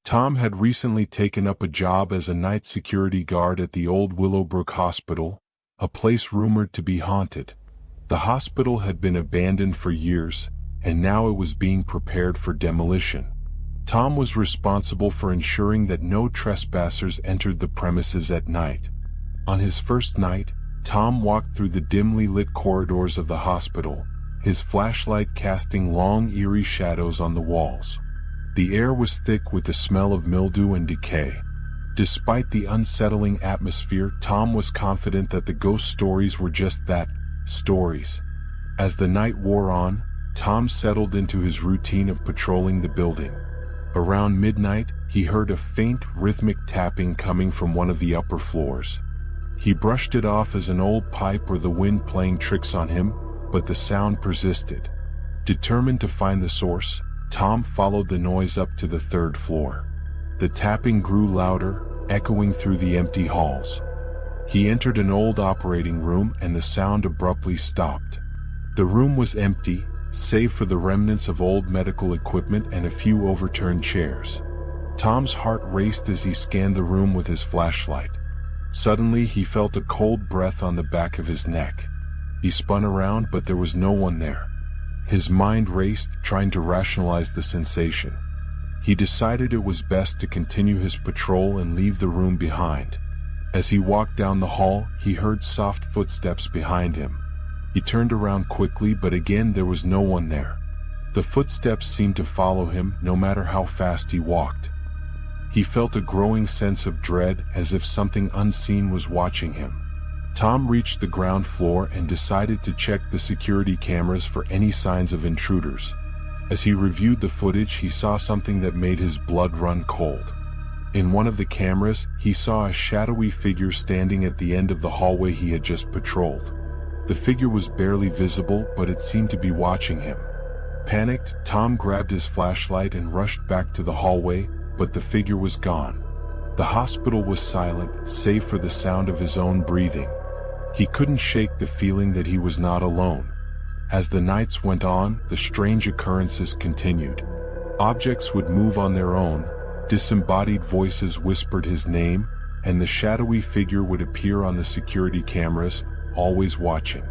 Tom had recently taken up a job as a night security guard at the old Willowbrook Hospital, a place rumored to be haunted. The hospital had been abandoned for years, and now it was being prepared for demolition. Tom was responsible for ensuring that no trespassers entered the premises at night. On his first night, Tom walked through the dimly lit corridors of the hospital, his flashlight casting long, eerie shadows on the walls. The air was thick with the smell of mildew and decay. Despite the unsettling atmosphere, Tom was confident that the ghost stories were just that, stories. As the night wore on, Tom settled into his routine of patrolling the building. Around midnight, he heard a faint, rhythmic tapping coming from one of the upper floors. He brushed it off as an old pipe or the wind playing tricks on him, but the sound persisted. Determined to find the source, Tom followed the noise up to the third floor. The tapping grew louder, echoing through the empty halls. He entered an old operating room and the sound abruptly stopped. The room was empty, save for the remnants of old medical equipment and a few overturned chairs. Tom's heart raced as he scanned the room with his flashlight. Suddenly, he felt a cold breath on the back of his neck. He spun around, but there was no one there. His mind raced, trying to rationalize the sensation. He decided it was best to continue his patrol and leave the room behind. As he walked down the hall, he heard soft footsteps behind him. He turned around quickly, but again there was no one there. The footsteps seemed to follow him, no matter how fast he walked. He felt a growing sense of dread, as if something unseen was watching him. Tom reached the ground floor and decided to check the security cameras for any signs of intruders. As he reviewed the footage, he saw something that made his blood run cold. In one of the cameras, he saw a shadowy figure standing at the end of the hallway he had just patrolled. The figure was barely visible, but it seemed to be watching him. Panicked, Tom grabbed his flashlight and rushed back to the hallway, but the figure was gone. The hospital was silent, save for the sound of his own breathing. He couldn't shake the feeling that he was not alone. As the nights went on, the strange occurrences continued. Objects would move on their own, disembodied voices whispered his name, and the shadowy figure would appear on the security cameras, always watching.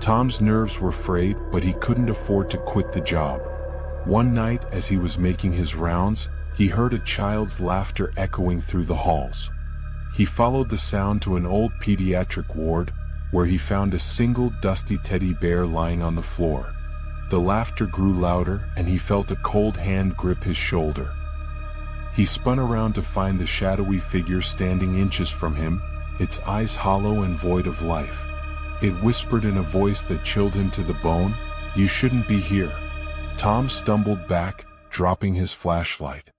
Tom's nerves were frayed, but he couldn't afford to quit the job. One night, as he was making his rounds, he heard a child's laughter echoing through the halls. He followed the sound to an old pediatric ward, where he found a single dusty teddy bear lying on the floor. The laughter grew louder, and he felt a cold hand grip his shoulder. He spun around to find the shadowy figure standing inches from him, its eyes hollow and void of life. It whispered in a voice that chilled him to the bone, "You shouldn't be here." Tom stumbled back, dropping his flashlight.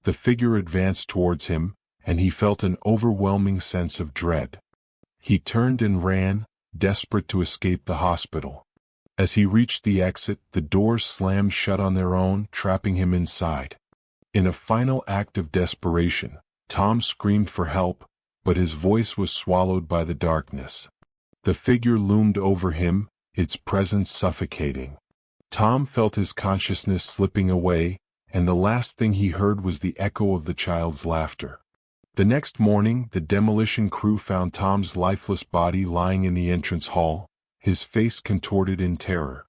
The figure advanced towards him, and he felt an overwhelming sense of dread. He turned and ran, desperate to escape the hospital. As he reached the exit, the doors slammed shut on their own, trapping him inside. In a final act of desperation, Tom screamed for help, but his voice was swallowed by the darkness. The figure loomed over him, its presence suffocating. Tom felt his consciousness slipping away, and the last thing he heard was the echo of the child's laughter. The next morning, the demolition crew found Tom's lifeless body lying in the entrance hall, his face contorted in terror.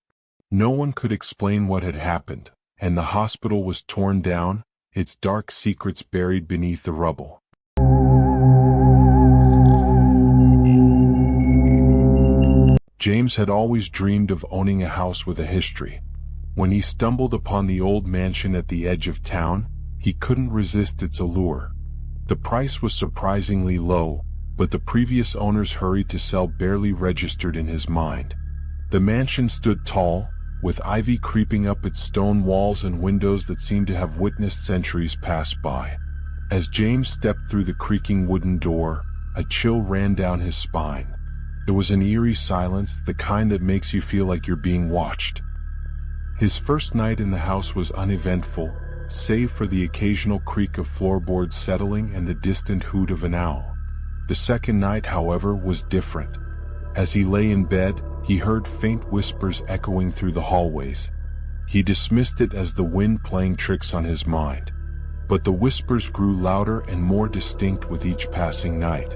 No one could explain what had happened, and the hospital was torn down, its dark secrets buried beneath the rubble. James had always dreamed of owning a house with a history. When he stumbled upon the old mansion at the edge of town, he couldn't resist its allure. The price was surprisingly low, but the previous owner's hurry to sell barely registered in his mind. The mansion stood tall, with ivy creeping up its stone walls and windows that seemed to have witnessed centuries pass by. As James stepped through the creaking wooden door, a chill ran down his spine. It was an eerie silence, the kind that makes you feel like you're being watched. His first night in the house was uneventful, save for the occasional creak of floorboards settling and the distant hoot of an owl. The second night, however, was different. As he lay in bed, he heard faint whispers echoing through the hallways. He dismissed it as the wind playing tricks on his mind. But the whispers grew louder and more distinct with each passing night.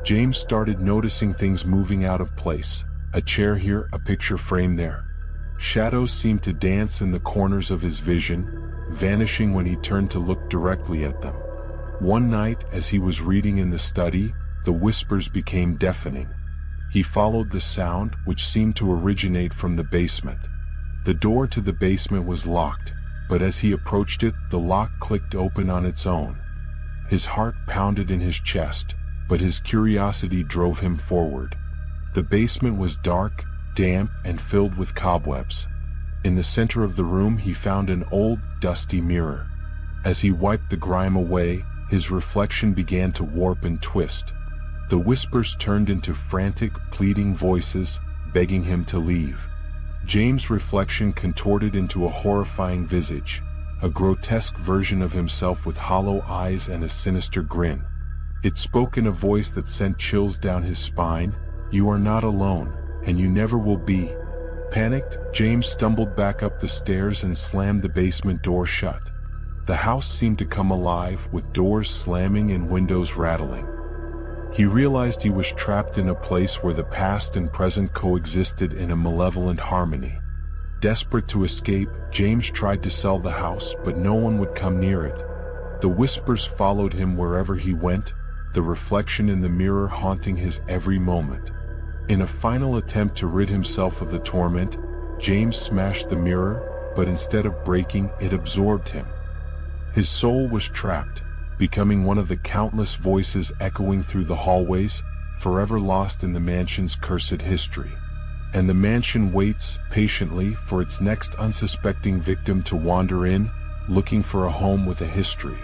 James started noticing things moving out of place, a chair here, a picture frame there. Shadows seemed to dance in the corners of his vision, vanishing when he turned to look directly at them. One night, as he was reading in the study, the whispers became deafening. He followed the sound, which seemed to originate from the basement. The door to the basement was locked, but as he approached it, the lock clicked open on its own. His heart pounded in his chest, but his curiosity drove him forward. The basement was dark, damp, and filled with cobwebs. In the center of the room he found an old, dusty mirror. As he wiped the grime away, his reflection began to warp and twist. The whispers turned into frantic, pleading voices, begging him to leave. James' reflection contorted into a horrifying visage, a grotesque version of himself with hollow eyes and a sinister grin. It spoke in a voice that sent chills down his spine. "You are not alone, and you never will be." Panicked, James stumbled back up the stairs and slammed the basement door shut. The house seemed to come alive, with doors slamming and windows rattling. He realized he was trapped in a place where the past and present coexisted in a malevolent harmony. Desperate to escape, James tried to sell the house, but no one would come near it. The whispers followed him wherever he went, the reflection in the mirror haunting his every moment. In a final attempt to rid himself of the torment, James smashed the mirror, but instead of breaking, it absorbed him. His soul was trapped, becoming one of the countless voices echoing through the hallways, forever lost in the mansion's cursed history. And the mansion waits, patiently, for its next unsuspecting victim to wander in, looking for a home with a history.